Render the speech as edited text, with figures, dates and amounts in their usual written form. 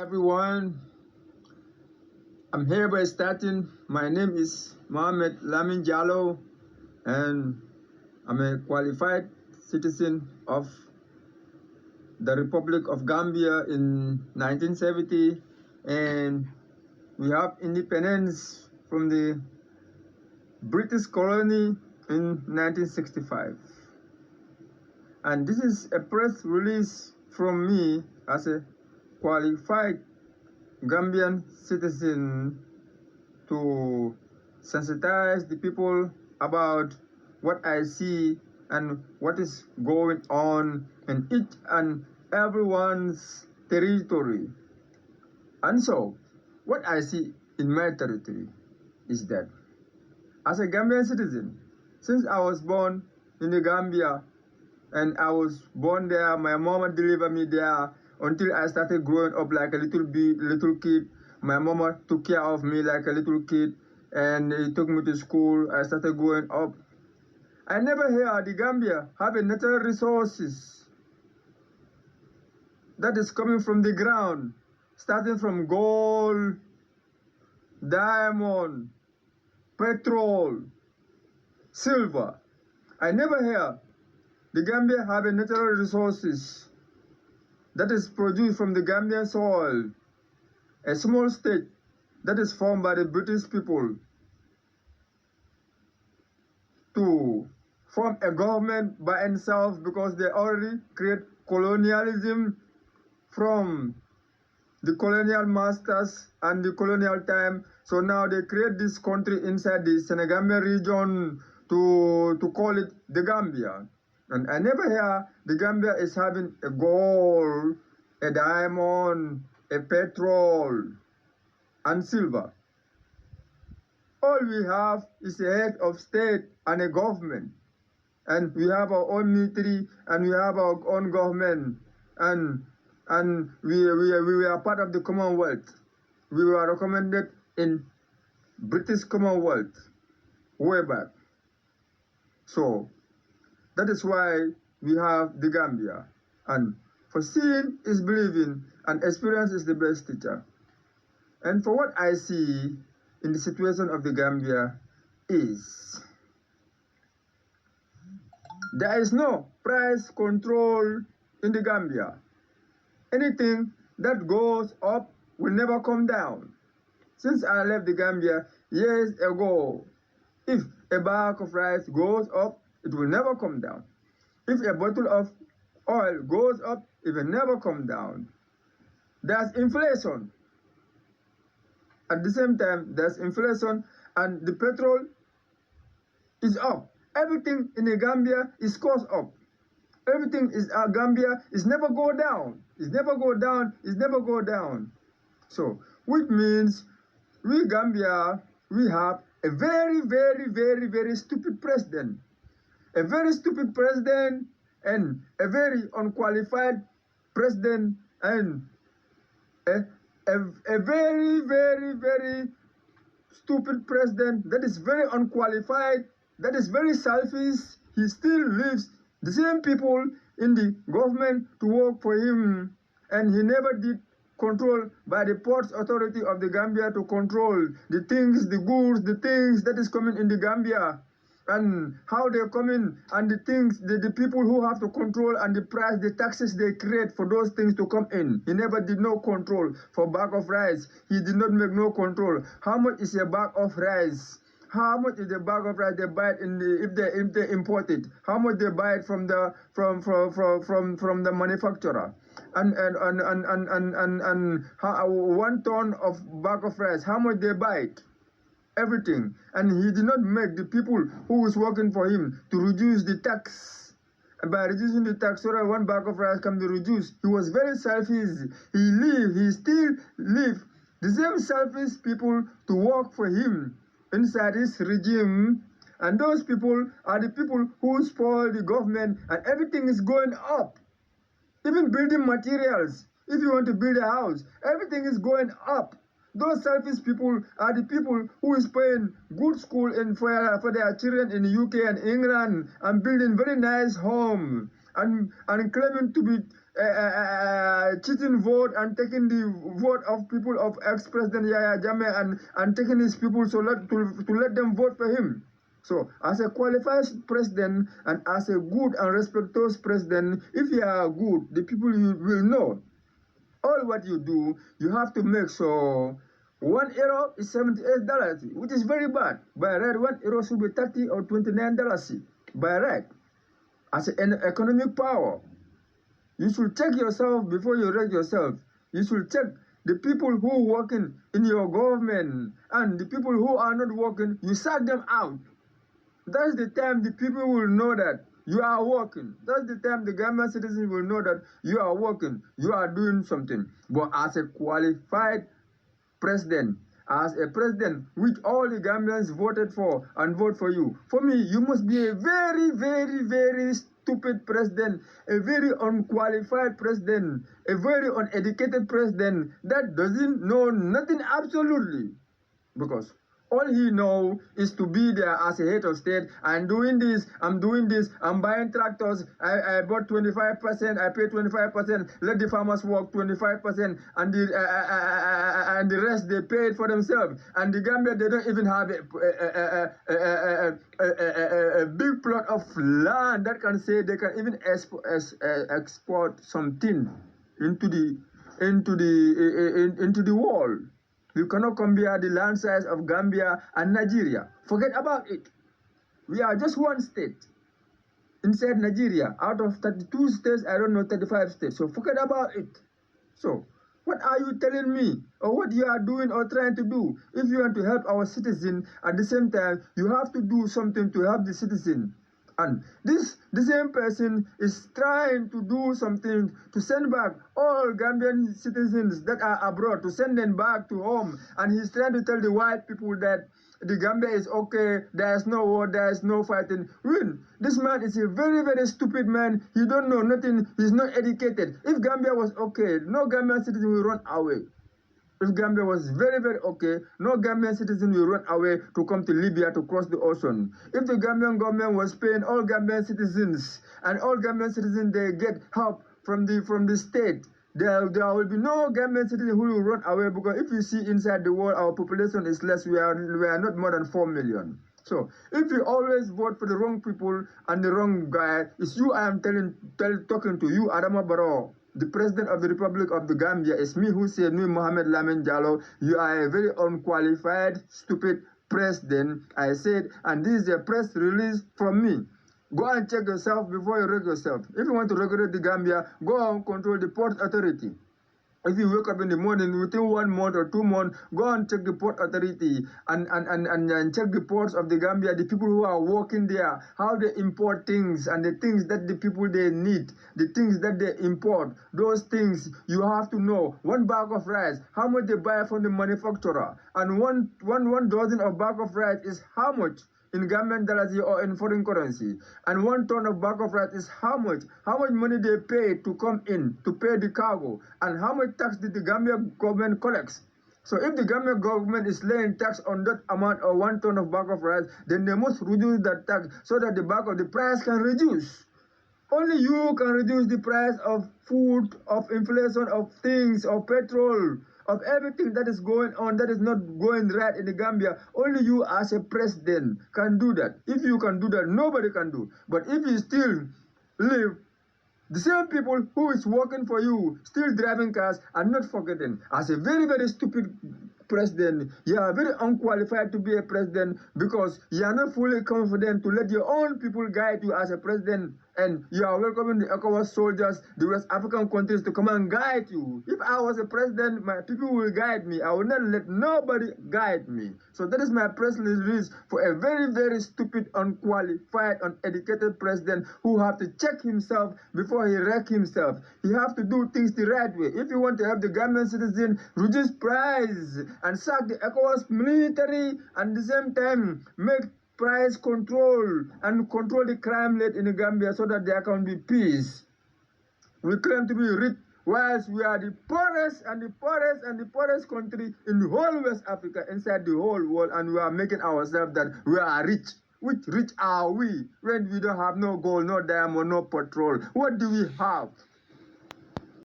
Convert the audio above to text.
everyone. I'm here by starting. My name is Mohamed Lamin Jallo, and I'm a qualified citizen of the Republic of Gambia in 1970, and we have independence from the British colony in 1965. And this is a press release from me as a qualified Gambian citizen to sensitize the people about what I see and what is going on in each and everyone's territory. And so, what I see in my territory is that as a Gambian citizen, since I was born in the Gambia and I was born there, my mama delivered me there until I started growing up like a little kid. My mama took care of me like a little kid and he took me to school. I started growing up. I never heard the Gambia having natural resources that is coming from the ground, starting from gold, diamond, petrol, silver. I never hear the Gambia having natural resources that is produced from the Gambian soil, a small state that is formed by the British people to form a government by itself because they already create colonialism from the colonial masters and the colonial time. So now they create this country inside the Senegambia region to call it the Gambia. And I never hear the Gambia is having a gold, a diamond, a petrol, and silver. All we have is a head of state and a government. And we have our own military and we have our own government. And we are part of the Commonwealth. We were recommended in British Commonwealth way back. So that is why we have the Gambia. And for seeing is believing, and experience is the best teacher. And for what I see in the situation of the Gambia is there is no price control in the Gambia. Anything that goes up will never come down. Since I left the Gambia years ago, if a bag of rice goes up, it will never come down. If a bottle of oil goes up, it will never come down. There's inflation. At the same time, there's inflation and the petrol is up. Everything in the Gambia is cost up. Everything is Gambia is never go down. It's never go down. It's never go down. So, which means we Gambia, we have a very, very, very, very stupid president. A very stupid president and a very unqualified president and a very, very, very stupid president that is very unqualified, that is very selfish. He still leaves the same people in the government to work for him, and he never did control by the ports authority of the Gambia to control the things, the goods, the things that is coming in the Gambia and how they come in and the things, the people who have to control and the price, the taxes they create for those things to come in. He never did no control for bag of rice. He did not make no control. How much is a bag of rice? How much is the bag of rice they buy it in the if they import it? How much they buy it from the manufacturer? And how, 1 ton of bag of rice, how much they buy it? Everything. And he did not make the people who was working for him to reduce the tax. And by reducing the tax, so that 1 bag of rice can be reduced. He was very selfish. He still leave the same selfish people to work for him inside his regime. And those people are the people who spoil the government, and everything is going up. Even building materials, if you want to build a house, everything is going up. Those selfish people are the people who is paying good school for their children in the UK and England and building very nice home and claiming to be cheating vote and taking the vote of people of ex-president Yahya Jammeh and taking his people to let them vote for him. So, as a qualified president and as a good and respected president, if you are good, the people will know. All what you do, you have to make sure 1 euro is $78, which is very bad. By right, 1 euro should be $30 or $29 by right. As an economic power, you should check yourself before you rate yourself. You should check the people who are working in your government and the people who are not working, you sack them out. That's the time the people will know that you are working. That's the time the Gambian citizens will know that you are working, you are doing something. But as a qualified president, as a president which all the Gambians voted for and vote for you, for me, you must be a very, very, very stupid president, a very unqualified president, a very uneducated president that doesn't know nothing absolutely. Because all he knows is to be there as a head of state. I'm doing this, I'm buying tractors, I bought 25%, I pay 25%, let the farmers work 25%, and the rest they pay it for themselves. And the Gambia, they don't even have a big plot of land that can say they can even export something into the world. You cannot compare the land size of Gambia and Nigeria. Forget about it. We are just one state inside Nigeria. Out of 32 states, I don't know, 35 states. So forget about it. So what are you telling me? Or what you are doing or trying to do? If you want to help our citizen, at the same time, you have to do something to help the citizen. And the same person is trying to do something to send back all Gambian citizens that are abroad, to send them back to home. And he's trying to tell the white people that the Gambia is okay, there is no war, there is no fighting. This man is a very, very stupid man. He don't know nothing. He's not educated. If Gambia was okay, no Gambian citizen will run away. If Gambia was very, very okay, no Gambian citizen will run away to come to Libya to cross the ocean. If the Gambian government was paying all Gambian citizens and all Gambian citizens, they get help from the state, there will be no Gambian citizen who will run away, because if you see inside the world, our population is less. We are not more than 4 million. So if you always vote for the wrong people and the wrong guy, it's you I am talking to you, Adama Barrow, the President of the Republic of the Gambia. It's me who said, Mohamed Lamin Jallow, you are a very unqualified, stupid president, I said, and this is a press release from me. Go and check yourself before you wreck yourself. If you want to regulate the Gambia, go and control the Port Authority. If you wake up in the morning, within 1 month or 2 months, go and check the Port Authority and check the ports of the Gambia, the people who are working there, how they import things and the things that the people they need, the things that they import, those things you have to know. 1 bag of rice, how much they buy from the manufacturer, and one dozen of bag of rice is how much in Gambian dollars or in foreign currency, and 1 ton of bag of rice is how much money they pay to come in to pay the cargo, and how much tax did the Gambian government collects. So if the Gambian government is laying tax on that amount of 1 ton of bag of rice, then they must reduce that tax so that the price can reduce. Only you can reduce the price of food, of inflation, of things, of petrol, of everything that is going on, that is not going right in the Gambia. Only you as a president can do that. If you can do that, nobody can do. But if you still live, the same people who is working for you, still driving cars, and not forgetting, as a very, very stupid president, you are very unqualified to be a president, because you are not fully confident to let your own people guide you as a president, and you are welcoming the ECOWAS soldiers, the West African countries to come and guide you. If I was a president, my people will guide me. I will not let nobody guide me. So that is my press release for a very, very stupid, unqualified, uneducated president who have to check himself before he wreck himself. He have to do things the right way. If you want to help the Gambian citizen, reduce price and sack the ECOWAS military, and at the same time make price control and control the crime rate in the Gambia so that there can be peace. We claim to be rich, whilst we are the poorest and the poorest and the poorest country in the whole West Africa, inside the whole world, and we are making ourselves that we are rich. Which rich are we when we don't have no gold, no diamond, no petrol? What do we have?